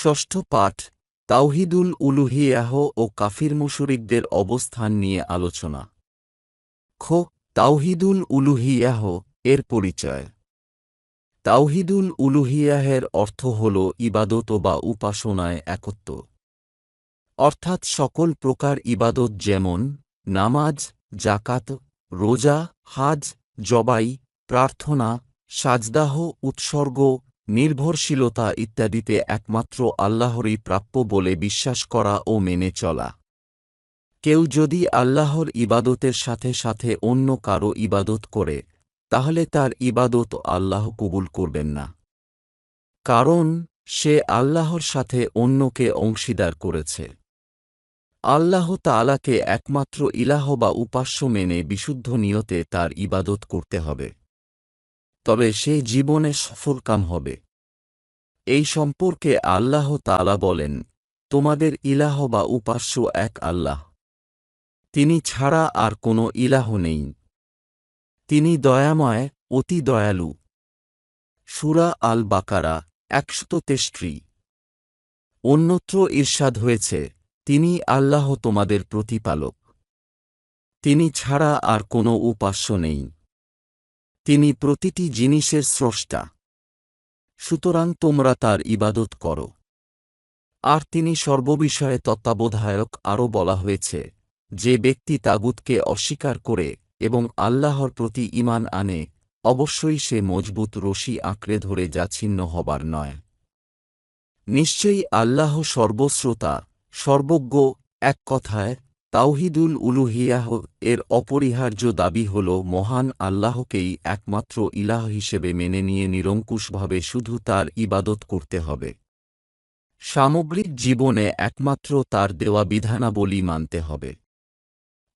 ষষ্ঠ পাঠ তাওহীদুল উলুহিয়াহ ও কাফির মুশরিকদের অবস্থান নিয়ে আলোচনা। তাওহীদুল উলুহিয়াহ এর পরিচয়। তাওহীদুল উলুহিয়াহের অর্থ হল ইবাদত বা উপাসনায় একত্ব, অর্থাৎ সকল প্রকার ইবাদত যেমন নামাজ, যাকাত, রোজা, হাজ, জবাই, প্রার্থনা, সাজদাহ, উৎসর্গ, নির্ভরশীলতা ইত্যাদিতে একমাত্র আল্লাহরই প্রাপ্য বলে বিশ্বাস করা ও মেনে চলা। কেউ যদি আল্লাহর ইবাদতের সাথে সাথে অন্য কারো ইবাদত করে, তাহলে তার ইবাদত আল্লাহ কবুল করবেন না, কারণ সে আল্লাহর সাথে অন্যকে অংশীদার করেছে। আল্লাহ তাআলাকে একমাত্র ইলাহ বা উপাস্য মেনে বিশুদ্ধ নিয়তে তার ইবাদত করতে হবে, তবে সে জীবনে সফলকাম হবে। এই সম্পর্কে আল্লাহ তাআলা বলেন, তোমাদের ইলাহ বা উপাস্য এক আল্লাহ, তিনি ছাড়া আর কোনো ইলাহ নেই। তিনি দয়াময়, অতি দয়ালু। সূরা আল বাকারা ১৬৩। অন্যত্র ইরশাদ হয়েছে, তিনি আল্লাহ তোমাদের প্রতিপালক, তিনি ছাড়া আর কোনো উপাস্য নেই, তিনি প্রতিটি জিনিসের স্রষ্টা, সুতরাং তোমরা তার ইবাদত করো। আর তিনি সর্ববিষয়ে তত্ত্বাবধায়ক। আরও বলা হয়েছে, যে ব্যক্তি তাগুতকে অস্বীকার করে এবং আল্লাহর প্রতি ঈমান আনে, অবশ্যই সে মজবুত রশি আঁকড়ে ধরে যা ছিন্ন হবার নয়। নিশ্চয়ই আল্লাহ সর্বশ্রোতা, সর্বজ্ঞ। এক কথায় তাওহীদুল উলুহিয়াহ এর অপরিহার্য দাবি হল মহান আল্লাহকেই একমাত্র ইলাহ হিসেবে মেনে নিয়ে নিরঙ্কুশভাবে শুধু তার ইবাদত করতে হবে। সামগ্রিক জীবনে একমাত্র তার দেওয়া বিধানাবলী মানতে হবে।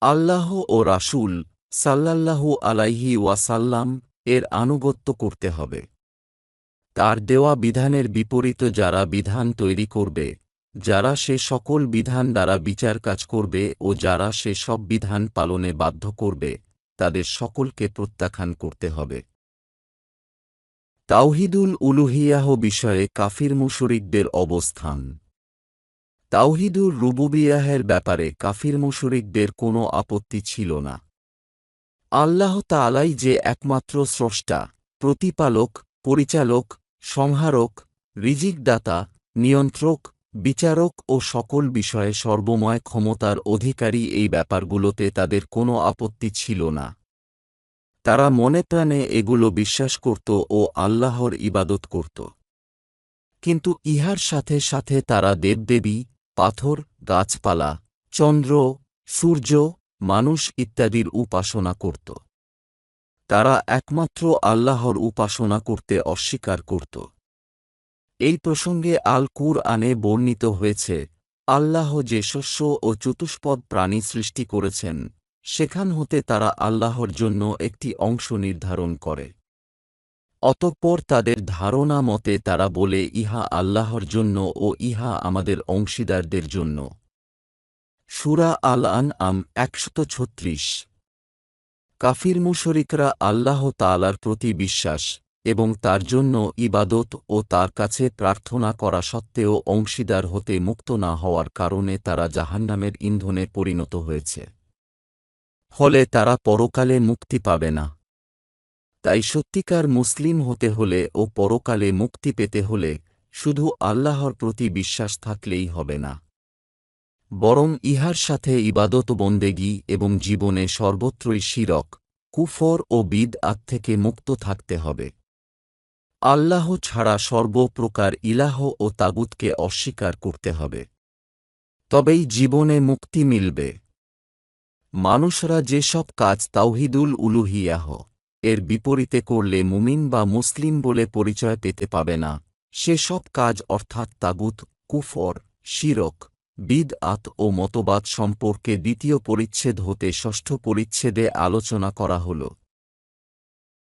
আল্লাহ ও রাসূল সাল্লাল্লাহু আলাইহি ওয়াসাল্লাম এর আনুগত্য করতে হবে। তার দেওয়া বিধানের বিপরীত যারা বিধান তৈরি করবে, যারা সে সকল বিধান দ্বারা বিচার কাজ করবে ও যারা সে সব বিধান পালনে বাধ্য করবে, তাদের সকলকে প্রত্যাখ্যান করতে হবে। তাওহীদুল উলুহিয়াহ বিষয়ে কাফির মুশরিকদের অবস্থান। তাওহীদুর রুবুবিয়াহের ব্যাপারে কাফির মুশরিকদের কোনো আপত্তি ছিল না। আল্লাহ তাআলাই যে একমাত্র স্রষ্টা, প্রতিপালক, পরিচালক, সংহারক, রিজিকদাতা, নিয়ন্ত্রক, বিচারক ও সকল বিষয়ে সর্বময় ক্ষমতার অধিকারী, এই ব্যাপারগুলোতে তাদের কোনো আপত্তি ছিল না। তারা মনে প্রাণে এগুলো বিশ্বাস করত ও আল্লাহর ইবাদত করত। কিন্তু ইহার সাথে সাথে তারা দেবদেবী, পাথর, গাছপালা, চন্দ্র, সূর্য, মানুষ ইত্যাদির উপাসনা করত। তারা একমাত্র আল্লাহর উপাসনা করতে অস্বীকার করত। এই প্রসঙ্গে আল কুরআনে বর্ণিত হয়েছে, আল্লাহ যে শস্য ও চতুষ্পদ প্রাণী সৃষ্টি করেছেন, সেখান হতে তারা আল্লাহর জন্য একটি অংশ নির্ধারণ করে। অতঃপর তাদের ধারণা মতে তারা বলে, ইহা আল্লাহর জন্য ও ইহা আমাদের অংশীদারদের জন্য। সূরা আল আনআম ১৩৬। কাফির মুশরিকরা আল্লাহ তাআলার প্রতি বিশ্বাস এবং তার জন্য ইবাদত ও তার কাছে প্রার্থনা করা সত্ত্বেও অংশীদার হতে মুক্ত না হওয়ার কারণে তারা জাহান্নামের ইন্ধনে পরিণত হয়েছে। ফলে তারা পরকালে মুক্তি পাবে না। তাই সত্যিকার মুসলিম হতে হলে ও পরকালে মুক্তি পেতে হলে শুধু আল্লাহর প্রতি বিশ্বাস থাকলেই হবে না, বরং ইহার সাথে ইবাদত বন্দেগী এবং জীবনে সর্বত্রই শিরক, কুফর ও বিদআত থেকে মুক্ত থাকতে হবে। আল্লাহ ছাড়া সর্বপ্রকার ইলাহ ও তাগুতকে অস্বীকার করতে হবে, তবেই জীবনে মুক্তি মিলবে। মানুষরা যেসব কাজ তাওহীদুল উলুহিয়াহ এর বিপরীতে করলে মুমিন বা মুসলিম বলে পরিচয় পেতে পাবে না, সেসব কাজ অর্থাৎ তাগুত, কুফর, শিরক, বিদআত ও মতবাদ সম্পর্কে দ্বিতীয় পরিচ্ছেদ হতে ষষ্ঠ পরিচ্ছেদে আলোচনা করা হল।